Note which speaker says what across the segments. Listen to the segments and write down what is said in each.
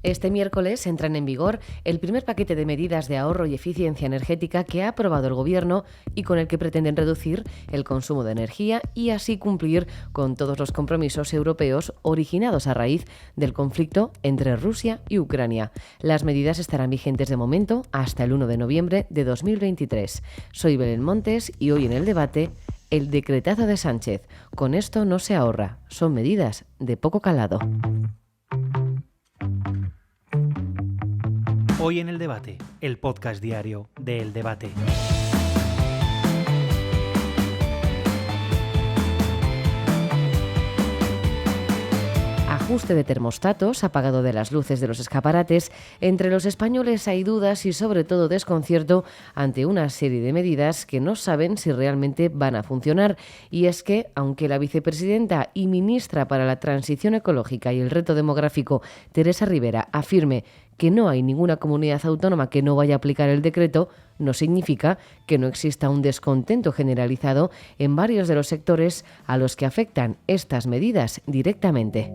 Speaker 1: Este miércoles entran en vigor el primer paquete de medidas de ahorro y eficiencia energética que ha aprobado el Gobierno y con el que pretenden reducir el consumo de energía y así cumplir con todos los compromisos europeos originados a raíz del conflicto entre Rusia y Ucrania. Las medidas estarán vigentes de momento hasta el 1 de noviembre de 2023. Soy Belén Montes y hoy en el debate, el decretazo de Sánchez. Con esto no se ahorra, son medidas de poco calado.
Speaker 2: Hoy en El Debate, el podcast diario de El Debate.
Speaker 1: Ajuste de termostatos, apagado de las luces de los escaparates. Entre los españoles hay dudas y sobre todo desconcierto ante una serie de medidas que no saben si realmente van a funcionar. Y es que, aunque la vicepresidenta y ministra para la Transición Ecológica y el Reto Demográfico, Teresa Rivera, afirme que no hay ninguna comunidad autónoma que no vaya a aplicar el decreto, no significa que no exista un descontento generalizado en varios de los sectores a los que afectan estas medidas directamente.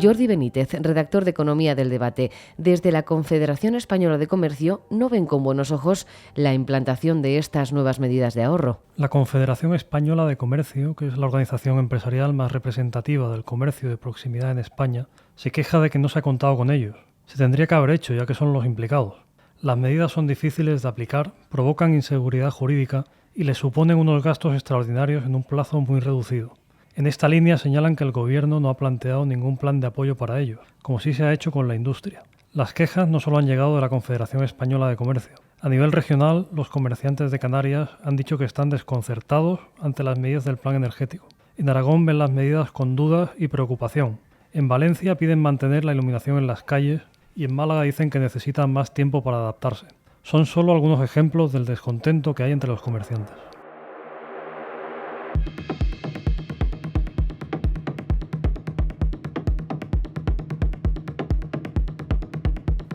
Speaker 1: Jordi Benítez, redactor de Economía del Debate. Desde la Confederación Española de Comercio no ven con buenos ojos la implantación de estas nuevas medidas de ahorro.
Speaker 3: La Confederación Española de Comercio, que es la organización empresarial más representativa del comercio de proximidad en España, se queja de que no se ha contado con ellos. Se tendría que haber hecho, ya que son los implicados. Las medidas son difíciles de aplicar, provocan inseguridad jurídica y les suponen unos gastos extraordinarios en un plazo muy reducido. En esta línea señalan que el Gobierno no ha planteado ningún plan de apoyo para ellos, como sí se ha hecho con la industria. Las quejas no solo han llegado de la Confederación Española de Comercio. A nivel regional, los comerciantes de Canarias han dicho que están desconcertados ante las medidas del plan energético. En Aragón ven las medidas con dudas y preocupación. En Valencia piden mantener la iluminación en las calles y en Málaga dicen que necesitan más tiempo para adaptarse. Son solo algunos ejemplos del descontento que hay entre los comerciantes.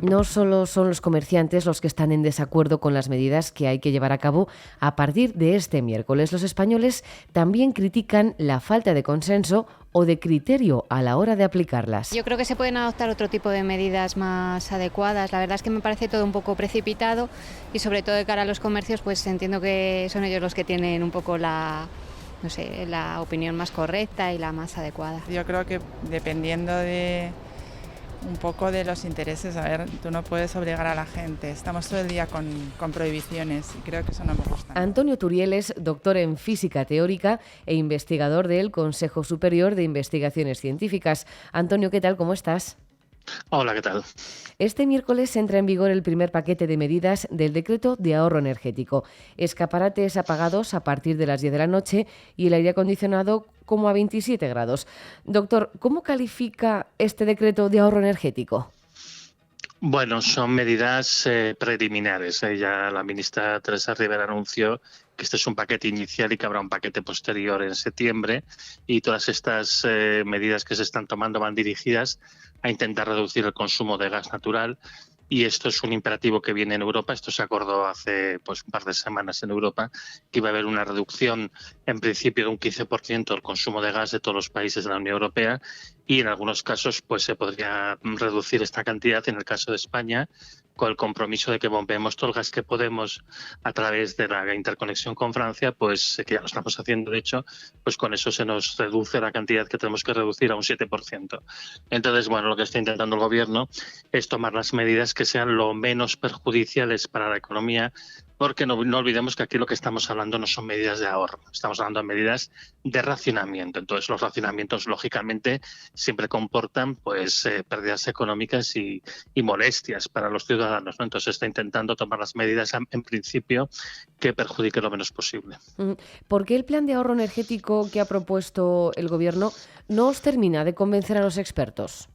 Speaker 1: No solo son los comerciantes los que están en desacuerdo con las medidas que hay que llevar a cabo a partir de este miércoles. Los españoles también critican la falta de consenso o de criterio a la hora de aplicarlas.
Speaker 4: Yo creo que se pueden adoptar otro tipo de medidas más adecuadas. La verdad es que me parece todo un poco precipitado y sobre todo de cara a los comercios, pues entiendo que son ellos los que tienen un poco la opinión más correcta y la más adecuada.
Speaker 5: Yo creo que dependiendo de un poco de los intereses, a ver, tú no puedes obligar a la gente, estamos todo el día con prohibiciones y creo que eso no me gusta.
Speaker 1: Antonio Turiel es doctor en física teórica e investigador del Consejo Superior de Investigaciones Científicas. Antonio, ¿qué tal? ¿Cómo estás?
Speaker 6: Hola, ¿qué tal?
Speaker 1: Este miércoles entra en vigor el primer paquete de medidas del decreto de ahorro energético. Escaparates apagados a partir de las 10 de la noche y el aire acondicionado como a 27 grados. Doctor, ¿cómo califica este decreto de ahorro energético?
Speaker 6: Bueno, son medidas preliminares. Ya la ministra Teresa Rivera anunció que este es un paquete inicial y que habrá un paquete posterior en septiembre, y todas estas medidas que se están tomando van dirigidas a intentar reducir el consumo de gas natural, y esto es un imperativo que viene en Europa. Esto se acordó hace un par de semanas en Europa, que iba a haber una reducción en principio de un 15% del consumo de gas de todos los países de la Unión Europea, y en algunos casos se podría reducir esta cantidad, en el caso de España, con el compromiso de que bombeemos todo el gas que podemos a través de la interconexión con Francia, que ya lo estamos haciendo de hecho, con eso se nos reduce la cantidad que tenemos que reducir a un 7%. Entonces, lo que está intentando el Gobierno es tomar las medidas que sean lo menos perjudiciales para la economía, porque no olvidemos que aquí lo que estamos hablando no son medidas de ahorro, estamos hablando de medidas de racionamiento. Entonces, los racionamientos, lógicamente, siempre comportan pérdidas económicas y molestias para los ciudadanos, ¿no? Entonces, está intentando tomar las medidas, en principio, que perjudiquen lo menos posible.
Speaker 1: ¿Por qué el plan de ahorro energético que ha propuesto el Gobierno no os termina de convencer a los expertos?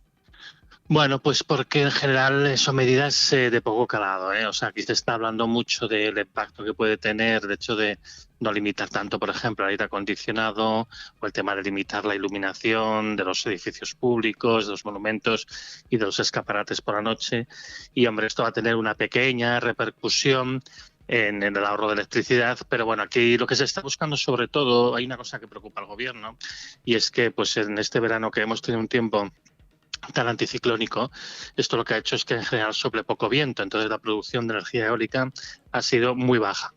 Speaker 6: Bueno, porque en general son medidas de poco calado, ¿eh? O sea, aquí se está hablando mucho del impacto que puede tener, de hecho, de no limitar tanto, por ejemplo, el aire acondicionado, o el tema de limitar la iluminación de los edificios públicos, de los monumentos y de los escaparates por la noche. Y, hombre, esto va a tener una pequeña repercusión en el ahorro de electricidad. Pero bueno, aquí lo que se está buscando sobre todo, hay una cosa que preocupa al gobierno, y es que pues en este verano que hemos tenido un tiempo tan anticiclónico, esto lo que ha hecho es que en general sople poco viento, entonces la producción de energía eólica ha sido muy baja.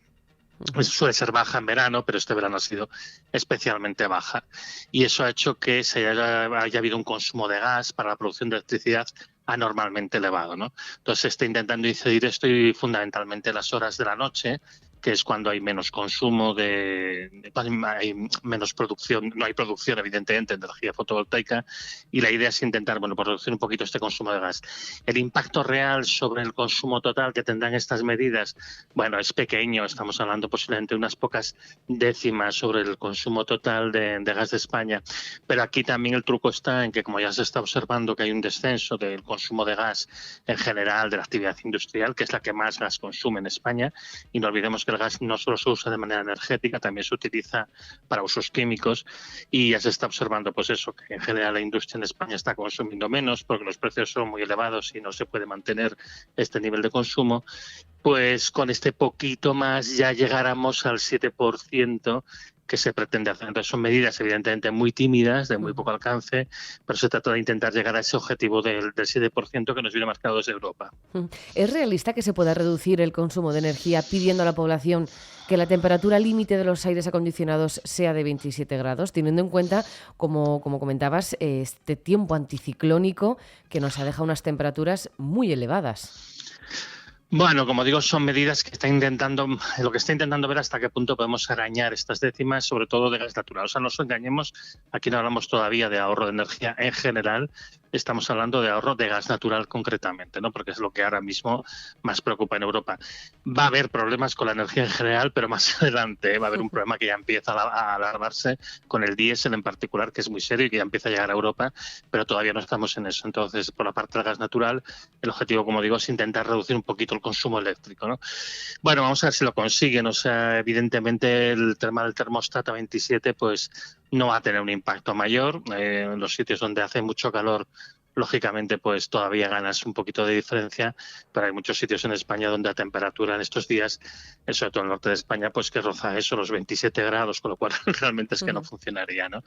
Speaker 6: Suele ser baja en verano, pero este verano ha sido especialmente baja. Y eso ha hecho que haya habido un consumo de gas para la producción de electricidad anormalmente elevado, ¿no? Entonces se está intentando incidir esto y fundamentalmente en las horas de la noche, que es cuando hay menos consumo hay menos producción, no hay producción evidentemente de energía fotovoltaica, y la idea es intentar, bueno, pues reducir un poquito este consumo de gas. El impacto real sobre el consumo total que tendrán estas medidas, bueno, es pequeño, estamos hablando posiblemente de unas pocas décimas sobre el consumo total de gas de España, pero aquí también el truco está en que, como ya se está observando que hay un descenso del consumo de gas en general de la actividad industrial, que es la que más gas consume en España, y no olvidemos que el gas no solo se usa de manera energética, también se utiliza para usos químicos, y ya se está observando pues eso, que en general la industria en España está consumiendo menos porque los precios son muy elevados y no se puede mantener este nivel de consumo. Pues con este poquito más ya llegáramos al 7% que se pretende hacer. Entonces son medidas evidentemente muy tímidas, de muy poco alcance, pero se trata de intentar llegar a ese objetivo del 7% que nos viene marcado desde Europa.
Speaker 1: ¿Es realista que se pueda reducir el consumo de energía pidiendo a la población que la temperatura límite de los aires acondicionados sea de 27 grados, teniendo en cuenta, como comentabas, este tiempo anticiclónico que nos ha dejado unas temperaturas muy elevadas?
Speaker 6: Bueno, como digo, son medidas que lo que está intentando ver hasta qué punto podemos arañar estas décimas, sobre todo de gas natural. O sea, no nos engañemos, aquí no hablamos todavía de ahorro de energía en general, estamos hablando de ahorro de gas natural concretamente, ¿no? Porque es lo que ahora mismo más preocupa en Europa. Va a haber problemas con la energía en general, pero más adelante va a haber un problema que ya empieza a alarmarse con el diésel en particular, que es muy serio y que ya empieza a llegar a Europa, pero todavía no estamos en eso. Entonces, por la parte del gas natural, el objetivo, como digo, es intentar reducir un poquito el consumo eléctrico, ¿no? Bueno, vamos a ver si lo consiguen. O sea, evidentemente el tema del termostato a 27 pues no va a tener un impacto mayor. En los sitios donde hace mucho calor, lógicamente pues todavía ganas un poquito de diferencia, pero hay muchos sitios en España donde la temperatura en estos días, sobre todo en el norte de España, pues que roza eso, los 27 grados, con lo cual realmente es que no funcionaría, ¿no?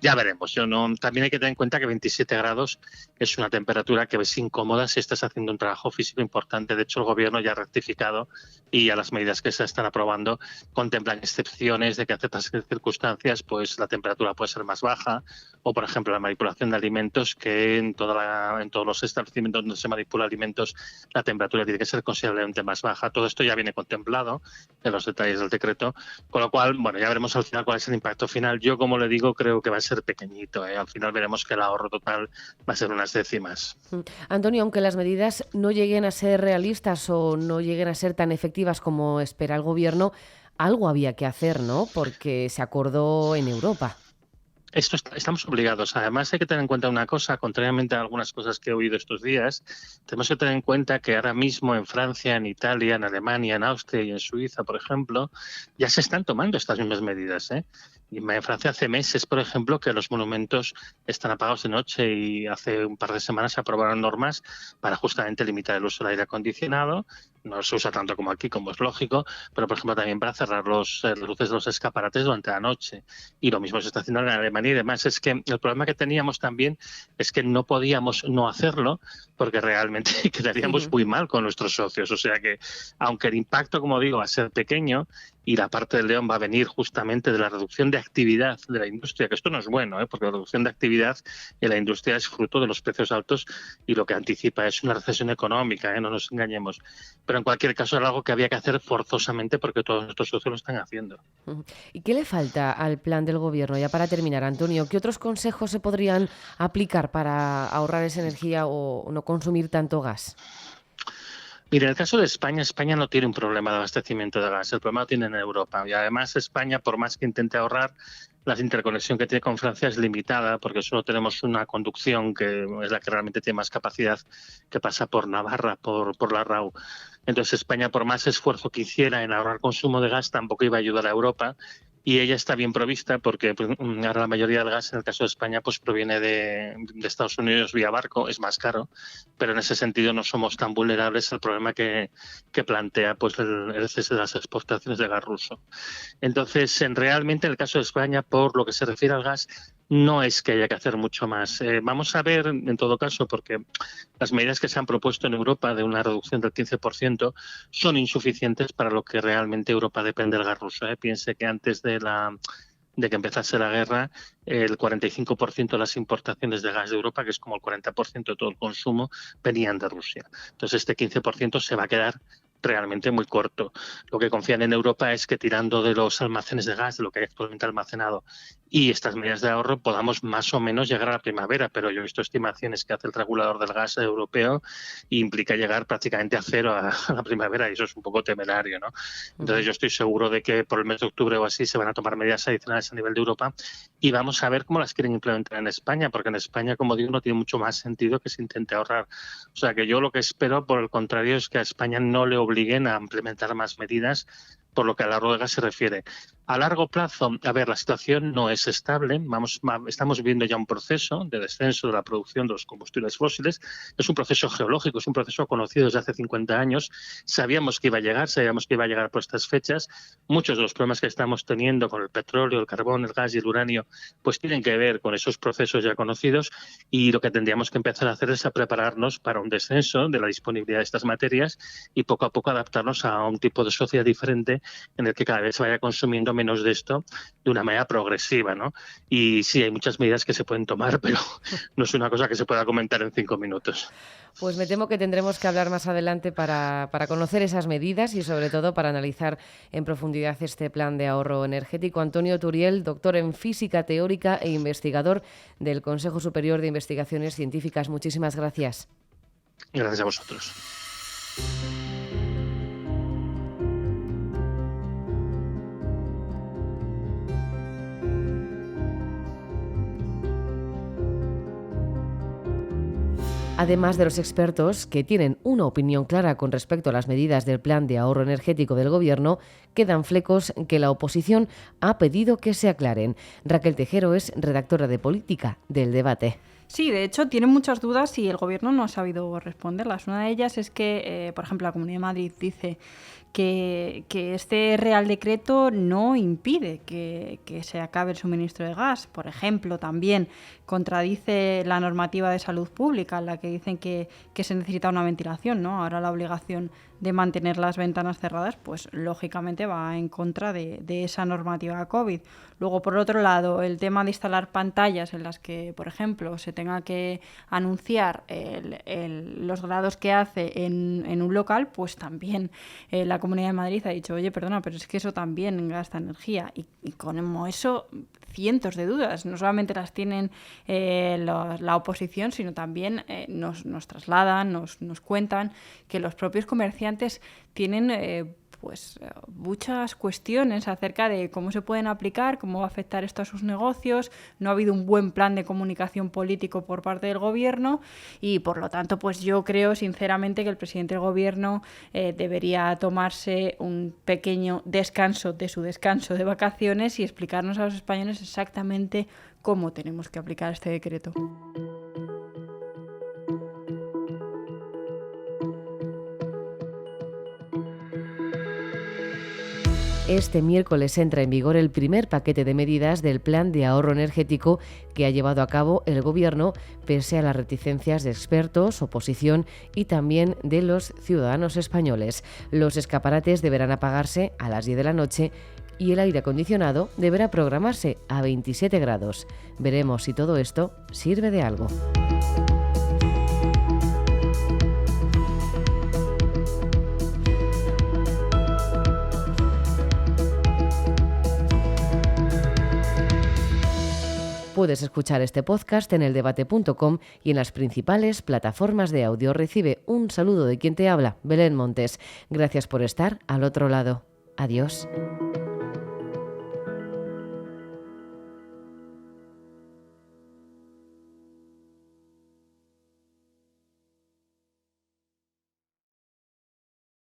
Speaker 6: Ya veremos. También hay que tener en cuenta que 27 grados es una temperatura que es incómoda si estás haciendo un trabajo físico importante. De hecho, el gobierno ya ha rectificado y ya las medidas que se están aprobando contemplan excepciones de que en ciertas circunstancias pues la temperatura puede ser más baja, o por ejemplo la manipulación de alimentos, que en todos los establecimientos donde se manipula alimentos la temperatura tiene que ser considerablemente más baja. Todo esto ya viene contemplado en los detalles del decreto, con lo cual, bueno, ya veremos al final cuál es el impacto final. Yo, como le digo, creo que va a ser pequeñito, ¿eh? Al final veremos que el ahorro total va a ser unas décimas.
Speaker 1: Antonio, aunque las medidas no lleguen a ser realistas o no lleguen a ser tan efectivas como espera el gobierno, algo había que hacer, ¿no? Porque se acordó en Europa.
Speaker 6: Estamos obligados. Además, hay que tener en cuenta una cosa, contrariamente a algunas cosas que he oído estos días, tenemos que tener en cuenta que ahora mismo en Francia, en Italia, en Alemania, en Austria y en Suiza, por ejemplo, ya se están tomando estas mismas medidas, ¿eh? Y en Francia hace meses, por ejemplo, que los monumentos están apagados de noche, y hace un par de semanas se aprobaron normas para justamente limitar el uso del aire acondicionado. No se usa tanto como aquí, como es lógico, pero por ejemplo también para cerrar las luces de los escaparates durante la noche. Y lo mismo se está haciendo en Alemania y demás. Es que el problema que teníamos también es que no podíamos no hacerlo, porque realmente quedaríamos muy mal con nuestros socios. O sea que, aunque el impacto, como digo, va a ser pequeño, y la parte del león va a venir justamente de la reducción de actividad de la industria, que esto no es bueno, porque la reducción de actividad en la industria es fruto de los precios altos y lo que anticipa es una recesión económica, no nos engañemos. Pero en cualquier caso era algo que había que hacer forzosamente porque todos nuestros socios lo están haciendo.
Speaker 1: ¿Y qué le falta al plan del gobierno? Ya para terminar, Antonio, ¿qué otros consejos se podrían aplicar para ahorrar esa energía o no consumir tanto gas?
Speaker 6: Mira, en el caso de España, España no tiene un problema de abastecimiento de gas, el problema lo tiene en Europa. Y además España, por más que intente ahorrar, la interconexión que tiene con Francia es limitada, porque solo tenemos una conducción que es la que realmente tiene más capacidad, que pasa por Navarra, por la RAU. Entonces España, por más esfuerzo que hiciera en ahorrar consumo de gas, tampoco iba a ayudar a Europa, y ella está bien provista porque pues, ahora la mayoría del gas en el caso de España pues proviene de Estados Unidos vía barco, es más caro, pero en ese sentido no somos tan vulnerables al problema que plantea pues el cese de las exportaciones de gas ruso. Entonces, realmente en el caso de España, por lo que se refiere al gas, no es que haya que hacer mucho más. Vamos a ver, en todo caso, porque las medidas que se han propuesto en Europa de una reducción del 15% son insuficientes para lo que realmente Europa depende del gas ruso. Piense que antes de que empezase la guerra, el 45% de las importaciones de gas de Europa, que es como el 40% de todo el consumo, venían de Rusia. Entonces, este 15% se va a quedar realmente muy corto. Lo que confían en Europa es que tirando de los almacenes de gas, de lo que hay actualmente almacenado, y estas medidas de ahorro podamos más o menos llegar a la primavera, pero yo he visto estimaciones que hace el regulador del gas europeo e implica llegar prácticamente a cero a la primavera y eso es un poco temerario, ¿no? Entonces yo estoy seguro de que por el mes de octubre o así se van a tomar medidas adicionales a nivel de Europa y vamos a ver cómo las quieren implementar en España, porque en España, como digo, no tiene mucho más sentido que se intente ahorrar. O sea que yo lo que espero, por el contrario, es que a España no le obliguen a implementar más medidas por lo que al ahorro de gas se refiere. A largo plazo, a ver, la situación no es estable. Estamos viviendo ya un proceso de descenso de la producción de los combustibles fósiles. Es un proceso geológico, es un proceso conocido desde hace 50 años. Sabíamos que iba a llegar por estas fechas. Muchos de los problemas que estamos teniendo con el petróleo, el carbón, el gas y el uranio, pues tienen que ver con esos procesos ya conocidos y lo que tendríamos que empezar a hacer es a prepararnos para un descenso de la disponibilidad de estas materias y poco a poco adaptarnos a un tipo de sociedad diferente en el que cada vez se vaya consumiendo menos de esto de una manera progresiva, ¿no? Y sí, hay muchas medidas que se pueden tomar, pero no es una cosa que se pueda comentar en 5 minutos.
Speaker 1: Pues me temo que tendremos que hablar más adelante para conocer esas medidas y sobre todo para analizar en profundidad este plan de ahorro energético. Antonio Turiel, doctor en física teórica e investigador del Consejo Superior de Investigaciones Científicas. Muchísimas gracias.
Speaker 6: Gracias a vosotros.
Speaker 1: Además de los expertos que tienen una opinión clara con respecto a las medidas del plan de ahorro energético del Gobierno, quedan flecos que la oposición ha pedido que se aclaren. Raquel Tejero es redactora de política del Debate.
Speaker 7: Sí, de hecho, tienen muchas dudas y el Gobierno no ha sabido responderlas. Una de ellas es que, por ejemplo, la Comunidad de Madrid dice que este Real Decreto no impide que se acabe el suministro de gas. Por ejemplo, también contradice la normativa de salud pública en la que dicen que se necesita una ventilación, ¿no? Ahora la obligación de mantener las ventanas cerradas, pues lógicamente va en contra de esa normativa COVID. Luego, por otro lado, el tema de instalar pantallas en las que, por ejemplo, se tenga que anunciar los grados que hace en un local, pues también la Comunidad de Madrid ha dicho, oye, perdona, pero es que eso también gasta energía. Y con eso cientos de dudas, no solamente las tienen la oposición, sino también nos trasladan, nos cuentan que los propios comerciantes tienen muchas cuestiones acerca de cómo se pueden aplicar, cómo va a afectar esto a sus negocios. No ha habido un buen plan de comunicación político por parte del Gobierno y, por lo tanto, pues yo creo sinceramente que el presidente del Gobierno debería tomarse un pequeño descanso de su descanso de vacaciones y explicarnos a los españoles exactamente cómo tenemos que aplicar este decreto.
Speaker 1: Este miércoles entra en vigor el primer paquete de medidas del plan de ahorro energético que ha llevado a cabo el Gobierno, pese a las reticencias de expertos, oposición y también de los ciudadanos españoles. Los escaparates deberán apagarse a las 10 de la noche y el aire acondicionado deberá programarse a 27 grados. Veremos si todo esto sirve de algo. Puedes escuchar este podcast en eldebate.com y en las principales plataformas de audio. Recibe un saludo de quien te habla, Belén Montes. Gracias por estar al otro lado. Adiós.